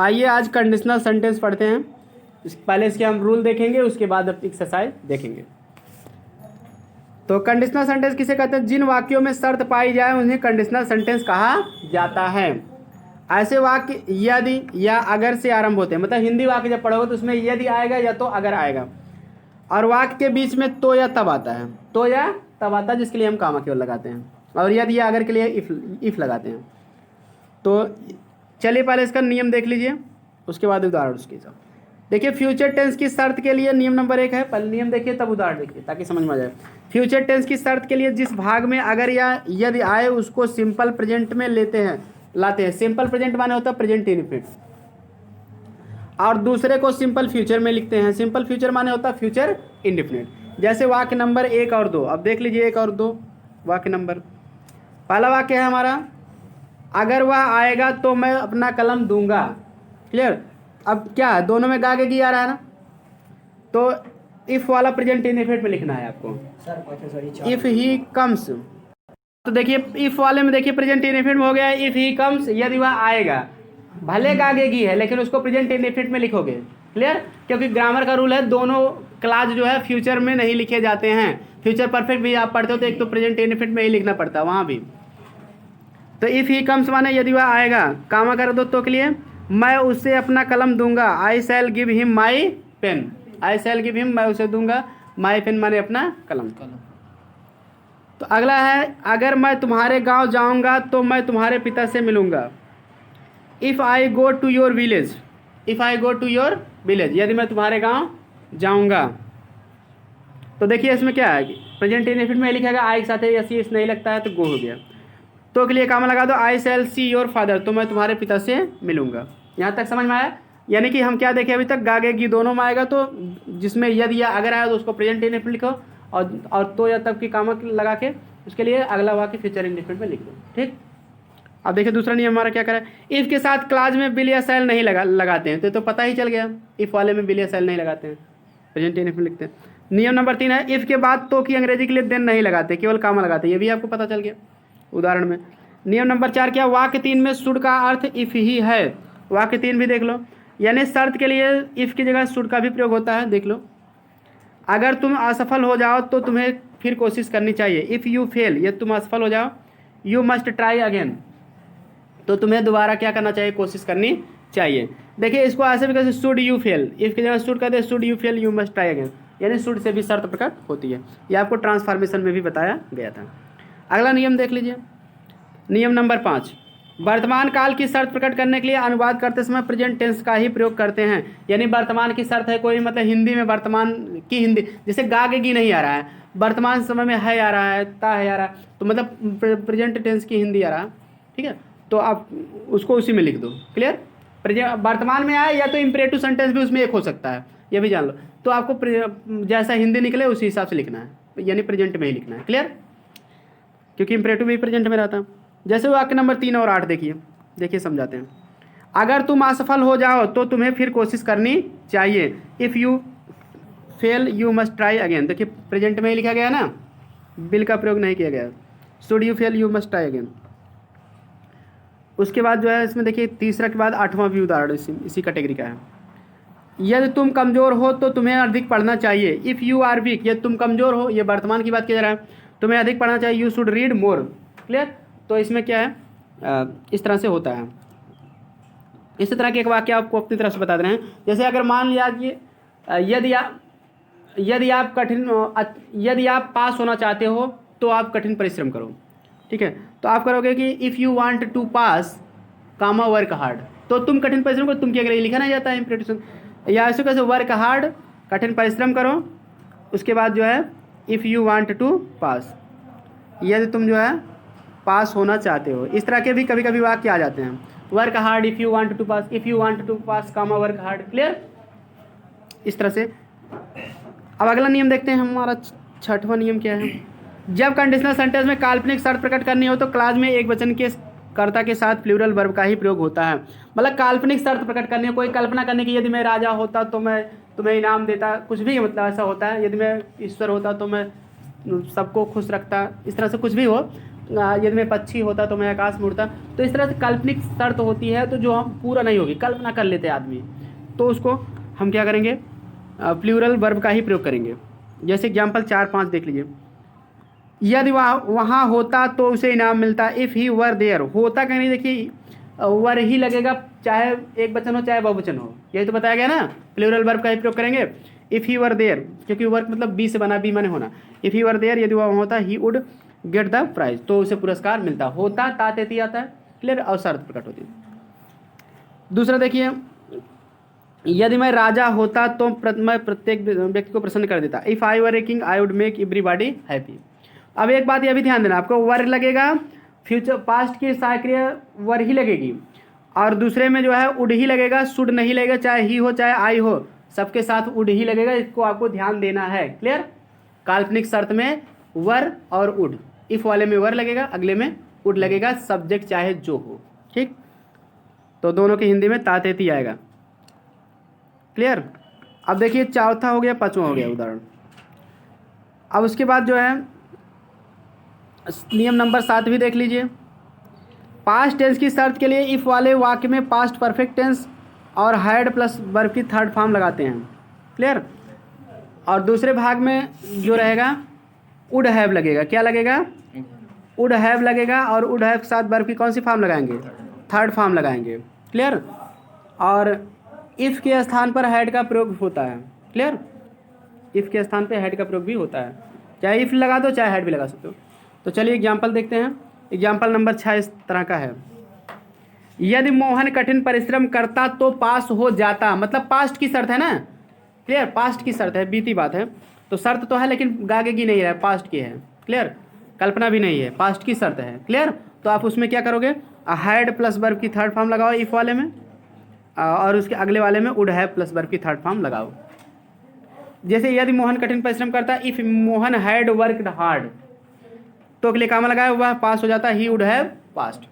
आइए आज conditional sentence पढ़ते हैं। पहले इसके हम रूल देखेंगे, उसके बाद अब एक्सरसाइज देखेंगे। तो कंडीशनल सेंटेंस किसे कहते हैं? जिन वाक्यों में शर्त पाई जाए उन्हें कंडीशनल सेंटेंस कहा जाता है। ऐसे वाक्य यदि या अगर से आरंभ होते हैं, मतलब हिंदी वाक्य जब पढ़ोगे तो उसमें यदि आएगा या तो अगर आएगा, और वाक्य के बीच में तो या तब आता है। तो या तब आता है जिसके लिए हम कामा केवल लगाते हैं, और यदि या अगर के लिए इफ लगाते हैं। तो चलिए पहले इसका नियम देख लीजिए, उसके बाद उदाहरण उसके हिसाब। देखिए फ्यूचर टेंस की शर्त के लिए नियम नंबर 1 है। पहले नियम देखिए तब उदाहरण देखिए ताकि समझ में आ जाए। फ्यूचर टेंस की शर्त के लिए जिस भाग में अगर या यदि आए उसको सिंपल प्रेजेंट में लाते हैं। सिंपल प्रेजेंट माने होता है प्रेजेंट इनफिनिट, और दूसरे को सिंपल फ्यूचर में लिखते हैं। सिंपल फ्यूचर माने होता है फ्यूचर इंडेफिनिट। जैसे वाक्य नंबर 1 और 2, अब देख लीजिए 1 और 2 वाक्य नंबर। पहला वाक्य है हमारा, अगर वह आएगा तो मैं अपना कलम दूंगा। क्लियर? अब क्या है, दोनों में गा के की आ रहा है ना, तो इफ वाला प्रेजेंट इनडेफिनिट में लिखना है आपको। इफ ही कम्स, तो देखिए इफ वाले में देखिए प्रेजेंट इनडेफिनिट में हो गया इफ ही कम्स, यदि वह आएगा। भले आगे की है लेकिन उसको प्रेजेंट इनडेफिनिट में लिखोगे। क्लियर? क्योंकि ग्रामर का रूल है, दोनों क्लास जो है फ्यूचर में नहीं लिखे जाते हैं। फ्यूचर परफेक्ट भी आप पढ़ते हो तो एक तो प्रेजेंट इनडेफिनिट में ही लिखना पड़ता है वहाँ भी। तो इफ ही कम्स माने यदि वह आएगा, कामा कर दो तो के लिए, मैं उसे अपना कलम दूंगा। I shall give him my pen. I shall give him, मैं उसे दूंगा। माई पेन माने अपना कलम। तो अगला है, अगर मैं तुम्हारे गांव जाऊंगा तो मैं तुम्हारे पिता से मिलूंगा। If I go to your village. If I go to your village, यदि मैं तुम्हारे गांव जाऊंगा। तो देखिए इसमें क्या है, प्रेजेंट इनडेफिनिट में लिखा है आई के साथ या सी एस नहीं लगता है तो गो हो गया। तो के लिए काम लगा दो, आई शैल सी योर फादर, तो मैं तुम्हारे पिता से मिलूंगा। यहाँ तक समझ में आया? यानी कि हम क्या देखें अभी तक, गागेगी दोनों में आएगा, तो जिसमें यदि या अगर आया तो उसको प्रेजेंट इनडेफिनिट लिखो, और तो या तब की कामा लगा के उसके लिए अगला वाक्य फ्यूचर इनडेफिनिट में लिख दो। ठीक? अब देखिए दूसरा नियम हमारा क्या करें, इफ़ के साथ क्लाज में बिल या शैल नहीं लगाते हैं। तो पता ही चल गया, इफ़ वाले में बिल या शैल नहीं लगाते हैं, प्रेजेंट इनडेफिनिट लिखते हैं। नियम नंबर 3 है, इफ़ के बाद तो की अंग्रेजी के लिए देन नहीं लगाते, केवल कामा लगाते हैं। ये भी आपको पता चल गया उदाहरण में। नियम नंबर 4 क्या, वाक्य 3 में शुड का अर्थ इफ़ ही है। वाक्य 3 भी देख लो, यानी शर्त के लिए इफ़ की जगह शुड का भी प्रयोग होता है। देख लो, अगर तुम असफल हो जाओ तो तुम्हें फिर कोशिश करनी चाहिए। इफ़ यू फेल, ये तुम असफल हो जाओ, यू मस्ट ट्राई अगेन, तो तुम्हें दोबारा क्या करना चाहिए, कोशिश करनी चाहिए। देखिए इसको ऐसे भी कहते हैं, शुड यू फेल। इफ़ की जगह शुड कहते हैं, should you fail you must try again, यानी शुड से भी शर्त प्रकट होती है। ये आपको ट्रांसफॉर्मेशन में भी बताया गया था। अगला नियम देख लीजिए, नियम नंबर 5, वर्तमान काल की शर्त प्रकट करने के लिए अनुवाद करते समय प्रेजेंट टेंस का ही प्रयोग करते हैं। यानी वर्तमान की शर्त है कोई, मतलब हिंदी में वर्तमान की हिंदी, जैसे गागेगी नहीं आ रहा है, वर्तमान समय में है आ रहा है, ता है आ रहा है, तो मतलब प्रेजेंट टेंस की हिंदी आ रहा है। ठीक है, तो आप उसको उसी में लिख दो। क्लियर? वर्तमान में आए या तो इम्परेटिव सेंटेंस भी उसमें एक हो सकता है, ये भी जान लो। तो आपको जैसा हिंदी निकले उसी हिसाब से लिखना है, यानी प्रेजेंट में ही लिखना है। क्लियर? क्योंकि इम्परेटिव भी प्रेजेंट में रहता है। जैसे वाक्य नंबर 3 और 8 देखिए समझाते हैं। अगर तुम असफल हो जाओ तो तुम्हें फिर कोशिश करनी चाहिए। If you fail you must try again. देखिए प्रेजेंट में ही लिखा गया ना, बिल का प्रयोग नहीं किया गया। Should you fail you must try again. उसके बाद जो है इसमें देखिए तीसरा के बाद 8वां भी उदाहरण इसी कैटेगरी का है। यदि तुम कमज़ोर हो तो तुम्हें अधिक पढ़ना चाहिए। इफ़ यू आर वीक, यदि तुम कमज़ोर हो, ये वर्तमान की बात किया जा रहा है, तुम्हें अधिक पढ़ना चाहिए। You should read more. Clear? तो इसमें क्या है, इस तरह से होता है। इसी तरह के एक वाक्य आपको अपनी तरफ से बता दे रहे हैं। जैसे अगर मान लिया कि यदि आप पास होना चाहते हो तो आप कठिन परिश्रम करो। ठीक है, तो आप करोगे कि if you want to pass comma work hard, तो तुम कठिन परिश्रम करो, तुम क्या करें, लिखा नहीं जाता है इंप्रेशन, या ऐसे कैसे वर्क हार्ड, कठिन परिश्रम करो। उसके बाद जो है इफ़ यू वांट टू पास, यदि तुम जो है पास होना चाहते हो। इस तरह के भी कभी कभी वाक्य आ जाते हैं, work hard if you want to pass, if you want to pass comma work hard. Clear? इस तरह से। अब अगला नियम देखते हैं, हमारा 6वां नियम क्या है। जब कंडीशनल सेंटेंस में काल्पनिक शर्त प्रकट करनी हो तो क्लास में एक वचन के कर्ता के साथ प्लूरल वर्ब का ही प्रयोग होता है। मतलब काल्पनिक शर्त प्रकट करनी है, कोई कल्पना करने की, यदि मैं राजा होता तो मैं तुम्हें इनाम देता, कुछ भी मतलब ऐसा होता है। यदि मैं ईश्वर होता तो मैं सबको खुश रखता, इस तरह से कुछ भी हो, यदि मैं पक्षी होता तो मैं आकाश में उड़ता। तो इस तरह से काल्पनिक शर्त होती है तो जो हम पूरा नहीं होगी, कल्पना कर लेते हैं आदमी, तो उसको हम क्या करेंगे, प्लूरल वर्ब का ही प्रयोग करेंगे। जैसे एग्जाम्पल 4-5 देख लीजिए। यदि वहाँ होता तो उसे इनाम मिलता। इफ़ ही वर देयर, होता कहीं नहीं, देखिए वर ही लगेगा, चाहे एक वचन हो चाहे बहुवचन हो, यही तो बताया गया ना, प्लूरल वर्ब का ही प्रयोग करेंगे। इफ़ ही वर देयर, क्योंकि वर्क मतलब बी से बना, बी माने होना। इफ़ ही वर देयर, यदि वह होता, he would get the prize, तो उसे पुरस्कार मिलता। होता तातेती आता है, क्लियर, और शर्त प्रकट होती है। दूसरा देखिए, यदि मैं राजा होता तो मैं प्रत्येक व्यक्ति को प्रसन्न कर देता। If I were a king I would make everybody happy. अब एक बात यह भी ध्यान देना, आपको वर लगेगा, फ्यूचर पास्ट की सहायक्रिया वर ही लगेगी, और दूसरे में जो है उड ही लगेगा, शुड नहीं लगेगा, चाहे ही हो चाहे आई हो, सबके साथ उड ही लगेगा। इसको आपको ध्यान देना है, क्लियर। काल्पनिक शर्त में वर और उड, इफ वाले में वर लगेगा, अगले में उड लगेगा, सब्जेक्ट चाहे जो हो, ठीक। तो दोनों की हिंदी में तातेती आएगा, क्लियर। अब देखिए चौथा हो गया, पांचवा हो गया उदाहरण। अब उसके बाद जो है नियम नंबर 7 भी देख लीजिए। पास्ट टेंस की शर्त के लिए इफ़ वाले वाक्य में पास्ट परफेक्ट टेंस और हैड प्लस वर्ब की थर्ड फॉर्म लगाते हैं, क्लियर। और दूसरे भाग में जो रहेगा वुड हैव लगेगा, क्या लगेगा, वुड हैव लगेगा, और वुड हैव के साथ वर्ब की कौन सी फॉर्म लगाएंगे, थर्ड फॉर्म लगाएंगे, क्लियर। और इफ़ के स्थान पर हैड का प्रयोग होता है, क्लियर। इफ़ के स्थान पर हैड का प्रयोग भी होता है, चाहे इफ़ लगा दो चाहे हैड भी लगा सकते हो। तो चलिए एग्जाम्पल देखते हैं। एग्जाम्पल नंबर 6 इस तरह का है। यदि मोहन कठिन परिश्रम करता तो पास हो जाता, मतलब पास्ट की शर्त है ना, क्लियर, पास्ट की शर्त है, बीती बात है, तो शर्त तो है लेकिन गागेगी नहीं है, पास्ट की है, क्लियर, कल्पना भी नहीं है, पास्ट की शर्त है, क्लियर। तो आप उसमें क्या करोगे, हैड प्लस वर्ब की थर्ड फॉर्म लगाओ इफ वाले में, और उसके अगले वाले में वुड हैव प्लस वर्ब की थर्ड फॉर्म लगाओ। जैसे यदि मोहन कठिन परिश्रम करता, if Mohan had worked hard, तो अगले काम लगाया हुआ पास हो जाता, ही वुड हैव पास्ट।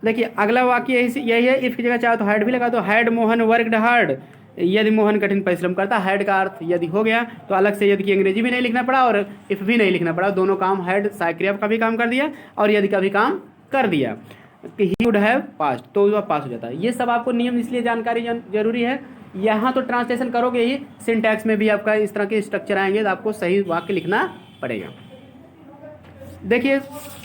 देखिए अगला वाक्य यही है, इफ की जगह चाहे तो हैड भी लगा दो, हैड मोहन वर्कड हार्ड, यदि मोहन कठिन परिश्रम करता, हैड का अर्थ यदि हो गया तो अलग से यदि की अंग्रेजी भी नहीं लिखना पड़ा और इफ भी नहीं लिखना पड़ा, दोनों काम हैड सहायक्रिया का भी काम कर दिया और यदि का भी काम कर दिया, कि ही वुड हैव पास्ट, तो वह पास हो जाता है। ये सब आपको नियम इसलिए जानकारी जरूरी है, यहाँ तो ट्रांसलेशन करोगे ही, सिंटैक्स में भी आपका इस तरह के स्ट्रक्चर आएंगे तो आपको सही वाक्य लिखना पड़ेगा। देखिए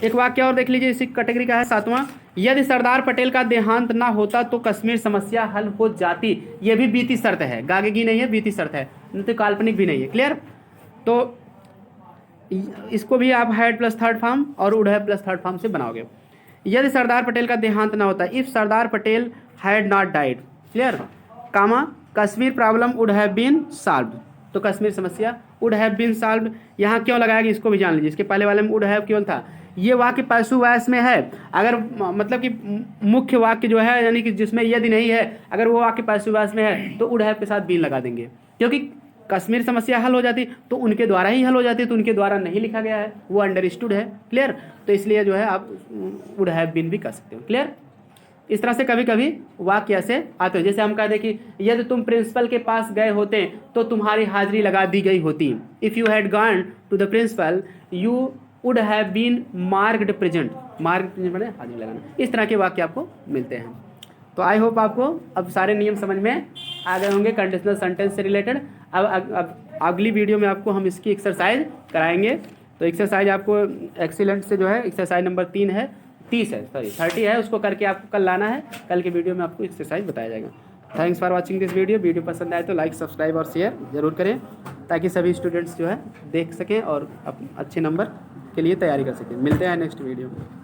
एक वाक्य और देख लीजिए, इसी कैटेगरी का है 7वां। यदि सरदार पटेल का देहांत ना होता तो कश्मीर समस्या हल हो जाती। ये भी बीती शर्त है, गागेगी नहीं है, बीती शर्त है, नहीं तो काल्पनिक भी नहीं है, क्लियर। तो इसको भी आप हैड प्लस थर्ड फॉर्म और would have plus third form से बनाओगे। यदि सरदार पटेल का देहांत ना होता, if Sardar Patel had not died, clear, comma Kashmir problem would have been solved, तो कश्मीर समस्या वुड हैव बीन सॉल्व्ड। यहाँ क्यों लगाएगी इसको भी जान लीजिए, इसके पहले वाले में वुड हैव केवल था, ये वाक्य पैसिव वॉइस में है। अगर मतलब कि मुख्य वाक्य जो है यानी कि जिसमें यदि नहीं है, अगर वो वाक्य पैसिव वॉइस में है तो वुड हैव के साथ बीन लगा देंगे, क्योंकि कश्मीर समस्या हल हो जाती तो उनके द्वारा ही हल हो जाती, तो उनके द्वारा नहीं लिखा गया है, वो अंडरस्टूड है, क्लियर। तो इसलिए जो है आप वुड हैव बीन भी कर सकते हो, क्लियर। इस तरह से कभी कभी वाक्य ऐसे आते हैं, जैसे हम कह दें कि यदि तुम प्रिंसिपल के पास गए होते तो तुम्हारी हाजिरी लगा दी गई होती। If you had gone to the principal you would have been marked present, marked present मैंने हाजिरी लगाना। इस तरह के वाक्य आपको मिलते हैं। तो आई होप आपको अब सारे नियम समझ में आ गए होंगे कंडीशनल सेंटेंस से रिलेटेड। अब अगली वीडियो में आपको हम इसकी एक्सरसाइज कराएंगे। तो एक्सरसाइज आपको एक्सीलेंट से जो है एक्सरसाइज नंबर 30 है, उसको करके आपको कल लाना है। कल के वीडियो में आपको एक्सरसाइज बताया जाएगा। Thanks for watching this video पसंद आए तो लाइक सब्सक्राइब और शेयर ज़रूर करें, ताकि सभी स्टूडेंट्स जो है देख सकें और अच्छे नंबर के लिए तैयारी कर सकें। मिलते हैं नेक्स्ट वीडियो में।